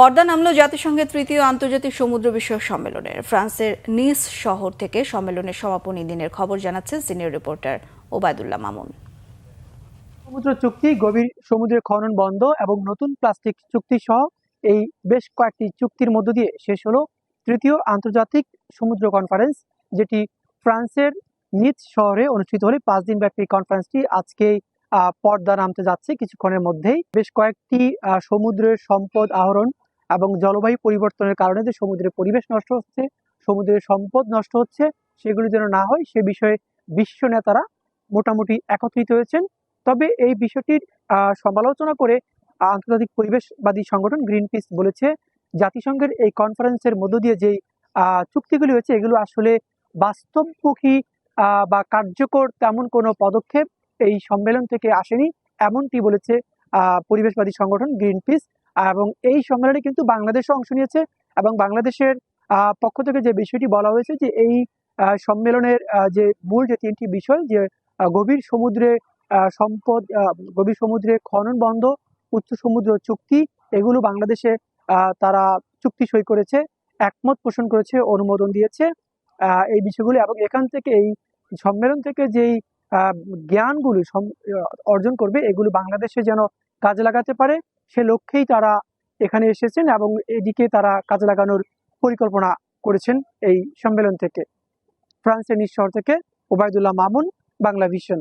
পর্দা নামলো জাতিসংঘের তৃতীয় আন্তর্জাতিক সমুদ্র বিষয়ক সম্মেলনের। ফ্রান্সের নিস শহর থেকে সম্মেলনের সমাপনী দিনের খবর জানাচ্ছেন সিনিয়র রিপোর্টার ওবায়দুল্লাহ মামুন। সমুদ্র চুক্তি, গভীর সমুদ্রের খনন বন্ধ এবং নতুন প্লাস্টিক চুক্তি সহ এই বেশ কয়েকটি চুক্তির মধ্য দিয়ে শেষ হলো তৃতীয় আন্তর্জাতিক সমুদ্র কনফারেন্স, যেটি ফ্রান্সের নিস শহরে অনুষ্ঠিত হলে 5 দিন ব্যাপী কনফারেন্সটি আজকে পর্দা নামতে যাচ্ছে কিছুক্ষণের মধ্যেই। বেশ কয়েকটি সমুদ্রের সম্পদ আহরণ এবং জলবায়ু পরিবর্তনের কারণে যে সমুদ্রের পরিবেশ নষ্ট হচ্ছে, সমুদ্রের সম্পদ নষ্ট হচ্ছে, সেগুলি যেন না হয় সে বিষয়ে বিশ্ব নেতারা মোটামুটি একত্রিত হয়েছেন। তবে এই বিষয়টির সমালোচনা করে আন্তর্জাতিক পরিবেশবাদী সংগঠন গ্রিনপিস বলেছে, জাতিসংঘের এই কনফারেন্সের মধ্য দিয়ে যেই চুক্তিগুলি হয়েছে এগুলো আসলে বাস্তবমুখী বা কার্যকর তেমন কোনো পদক্ষেপ এই সম্মেলন থেকে আসেনি, এমনটি বলেছে পরিবেশবাদী সংগঠন গ্রিনপিস। এবং এই সম্মেলনে কিন্তু বাংলাদেশও অংশ নিয়েছে এবং বাংলাদেশের পক্ষ থেকে যে বিষয়টি বলা হয়েছে যে এই সম্মেলনের যে মূল যে 3টি বিষয়, যে গভীর সমুদ্রে সম্পদ, গভীর সমুদ্রে খনন বন্ধ, উচ্চ সমুদ্র চুক্তি, এগুলো বাংলাদেশে তারা চুক্তি সই করেছে, একমত পোষণ করেছে, অনুমোদন দিয়েছে এই বিষয়গুলি। এবং এখান থেকে এই সম্মেলন থেকে যেই জ্ঞানগুলি অর্জন করবে এগুলো বাংলাদেশে যেন কাজে লাগাতে পারে সে লক্ষ্যেই তারা এখানে এসেছেন এবং এদিকে তারা কাজে লাগানোর পরিকল্পনা করেছেন এই সম্মেলন থেকে। ফ্রান্সের নিস শহর থেকে ওবায়দুল্লাহ মামুন, বাংলা ভিশন।